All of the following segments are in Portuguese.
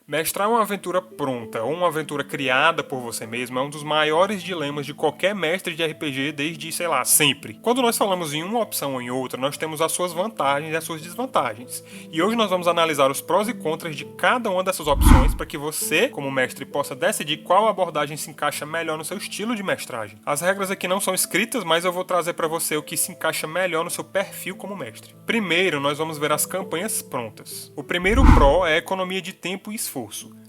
Mestrar uma aventura pronta ou uma aventura criada por você mesmo é um dos maiores dilemas de qualquer mestre de RPG desde, sei lá, sempre. Quando nós falamos em uma opção ou em outra, nós temos as suas vantagens e as suas desvantagens. E hoje nós vamos analisar os prós e contras de cada uma dessas opções para que você, como mestre, possa decidir qual abordagem se encaixa melhor no seu estilo de mestragem. As regras aqui não são escritas, mas eu vou trazer para você o que se encaixa melhor no seu perfil como mestre. Primeiro, nós vamos ver as campanhas prontas. O primeiro pró é a economia de tempo e esforço.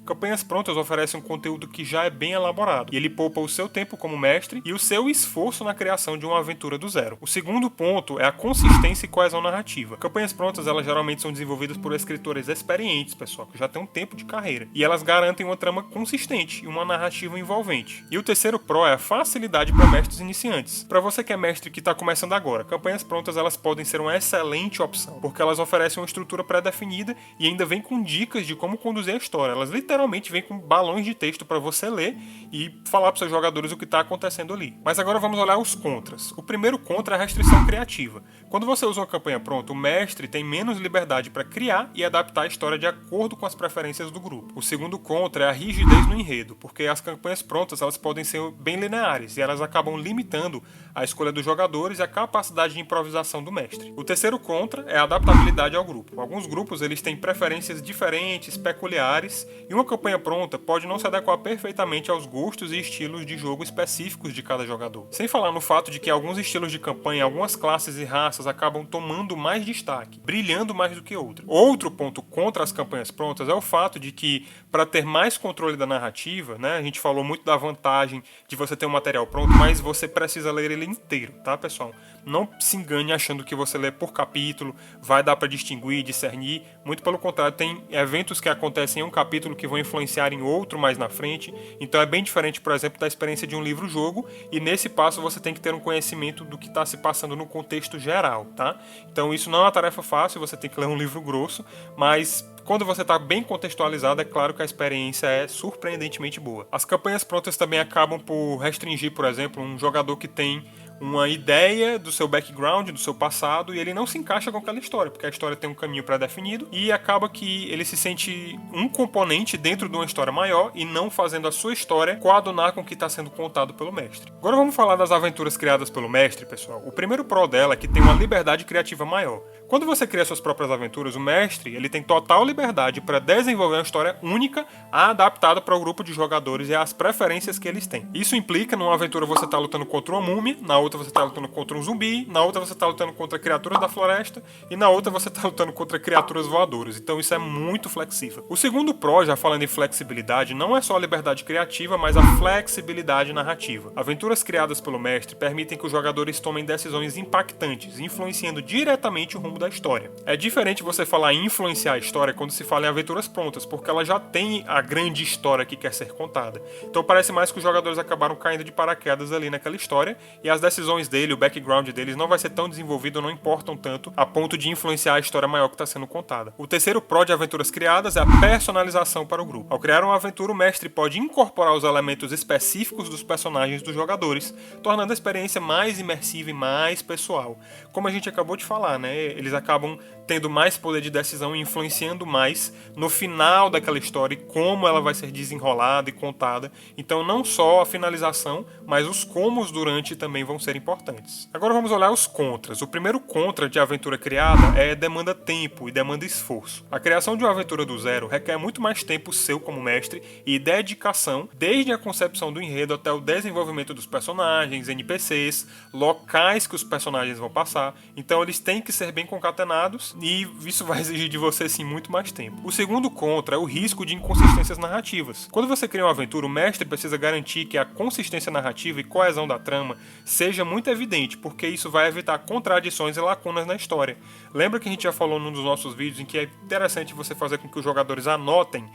Campanhas prontas oferecem um conteúdo que já é bem elaborado, e ele poupa o seu tempo como mestre e o seu esforço na criação de uma aventura do zero. O segundo ponto é a consistência e coesão narrativa. Campanhas prontas, elas geralmente são desenvolvidas por escritores experientes, pessoal, que já têm um tempo de carreira, e elas garantem uma trama consistente e uma narrativa envolvente. E o terceiro pró é a facilidade para mestres iniciantes. Para você que é mestre que está começando agora, campanhas prontas elas podem ser uma excelente opção, porque elas oferecem uma estrutura pré-definida e ainda vem com dicas de como conduzir a história. Elas literalmente vêm com balões de texto para você ler e falar para os seus jogadores o que está acontecendo ali. Mas agora vamos olhar os contras. O primeiro contra é a restrição criativa. Quando você usa uma campanha pronta, o mestre tem menos liberdade para criar e adaptar a história de acordo com as preferências do grupo. O segundo contra é a rigidez no enredo, porque as campanhas prontas elas podem ser bem lineares e elas acabam limitando a escolha dos jogadores e a capacidade de improvisação do mestre. O terceiro contra é a adaptabilidade ao grupo. Alguns grupos eles têm preferências diferentes, peculiares, e uma campanha pronta pode não se adequar perfeitamente aos gostos e estilos de jogo específicos de cada jogador. Sem falar no fato de que alguns estilos de campanha, algumas classes e raças acabam tomando mais destaque, brilhando mais do que outras. Outro ponto contra as campanhas prontas é o fato de que, para ter mais controle da narrativa, né, a gente falou muito da vantagem de você ter um material pronto, mas você precisa ler ele inteiro, tá, pessoal? Não se engane achando que você lê por capítulo, vai dar para distinguir, discernir. Muito pelo contrário, tem eventos que acontecem em um capítulo que vão influenciar em outro mais na frente. Então é bem diferente, por exemplo, da experiência de um livro-jogo. E nesse passo você tem que ter um conhecimento do que está se passando no contexto geral, tá? Então isso não é uma tarefa fácil, você tem que ler um livro grosso, mas quando você está bem contextualizado, é claro que a experiência é surpreendentemente boa. As campanhas prontas também acabam por restringir, por exemplo, um jogador que tem uma ideia do seu background, do seu passado, e ele não se encaixa com aquela história, porque a história tem um caminho pré-definido e acaba que ele se sente um componente dentro de uma história maior e não fazendo a sua história coadunar com o que está sendo contado pelo mestre. Agora vamos falar das aventuras criadas pelo mestre, pessoal. O primeiro pró dela é que tem uma liberdade criativa maior. Quando você cria suas próprias aventuras, o mestre ele tem total liberdade para desenvolver uma história única, adaptada para o grupo de jogadores e às preferências que eles têm. Isso implica, numa aventura você está lutando contra uma múmia, na outra você está lutando contra um zumbi, na outra você está lutando contra criaturas da floresta e na outra você está lutando contra criaturas voadoras. Então isso é muito flexível. O segundo pró, já falando em flexibilidade, não é só a liberdade criativa, mas a flexibilidade narrativa. Aventuras criadas pelo mestre permitem que os jogadores tomem decisões impactantes, influenciando diretamente o rumo da história. É diferente você falar em influenciar a história quando se fala em aventuras prontas, porque ela já tem a grande história que quer ser contada. Então parece mais que os jogadores acabaram caindo de paraquedas ali naquela história e as decisões dele, o background deles não vai ser tão desenvolvido, não importam tanto a ponto de influenciar a história maior que está sendo contada. O terceiro pró de aventuras criadas é a personalização para o grupo. Ao criar uma aventura, o mestre pode incorporar os elementos específicos dos personagens dos jogadores, tornando a experiência mais imersiva e mais pessoal. Como a gente acabou de falar, né? Eles acabam tendo mais poder de decisão e influenciando mais no final daquela história e como ela vai ser desenrolada e contada. Então não só a finalização, mas os comos durante também vão ser importantes. Agora vamos olhar os contras. O primeiro contra de aventura criada é demanda tempo e demanda esforço. A criação de uma aventura do zero requer muito mais tempo seu como mestre e dedicação, desde a concepção do enredo até o desenvolvimento dos personagens, NPCs, locais que os personagens vão passar. Então eles têm que ser bem concatenados e isso vai exigir de você sim muito mais tempo. O segundo contra é o risco de inconsistências narrativas. Quando você cria uma aventura, o mestre precisa garantir que a consistência narrativa e coesão da trama seja muito evidente, porque isso vai evitar contradições e lacunas na história. Lembra que a gente já falou num dos nossos vídeos em que é interessante você fazer com que os jogadores anotem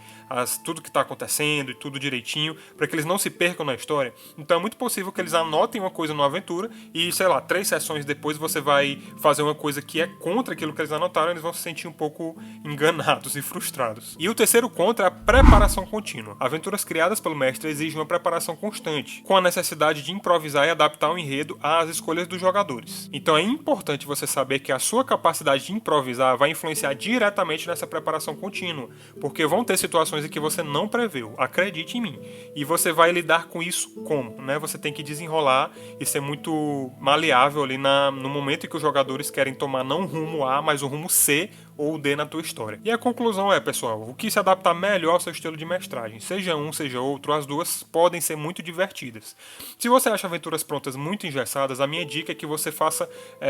tudo que está acontecendo e tudo direitinho, para que eles não se percam na história? Então é muito possível que eles anotem uma coisa numa aventura e, sei lá, 3 sessões depois você vai fazer uma coisa que é contra aquilo que eles anotaram, eles vão se sentir um pouco enganados e frustrados. E o terceiro contra é a preparação contínua. Aventuras criadas pelo mestre exigem uma preparação constante, com a necessidade de improvisar e adaptar o enredo às escolhas dos jogadores. Então é importante você saber que a sua capacidade de improvisar vai influenciar diretamente nessa preparação contínua, porque vão ter situações situações em que você não preveu, acredite em mim. E você vai lidar com isso como, né? Você tem que desenrolar e ser muito maleável ali no momento em que os jogadores querem tomar não o rumo A, mas o rumo C ou D na tua história. E a conclusão é, pessoal, o que se adaptar melhor ao seu estilo de mestragem, seja um, seja outro, as duas podem ser muito divertidas. Se você acha aventuras prontas muito engessadas, a minha dica é que você faça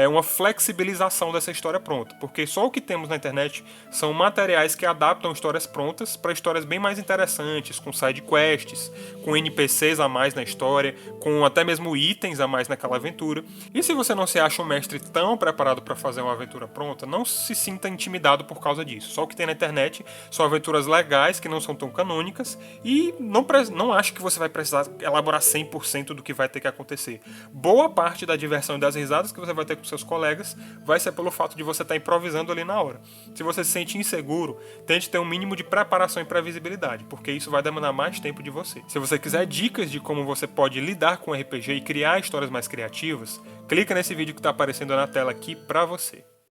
uma flexibilização dessa história pronta, porque só o que temos na internet são materiais que adaptam histórias prontas para histórias bem mais interessantes, com side quests, com NPCs a mais na história, com até mesmo itens a mais naquela aventura. E se você não se acha um mestre tão preparado para fazer uma aventura pronta, não se sinta intimidado por causa disso. Só o que tem na internet são aventuras legais que não são tão canônicas e não acho que você vai precisar elaborar 100% do que vai ter que acontecer. Boa parte da diversão e das risadas que você vai ter com seus colegas vai ser pelo fato de você estar improvisando ali na hora. Se você se sente inseguro, tente ter um mínimo de preparação e previsibilidade, porque isso vai demandar mais tempo de você. Se você quiser dicas de como você pode lidar com RPG e criar histórias mais criativas, clica nesse vídeo que está aparecendo na tela aqui para você.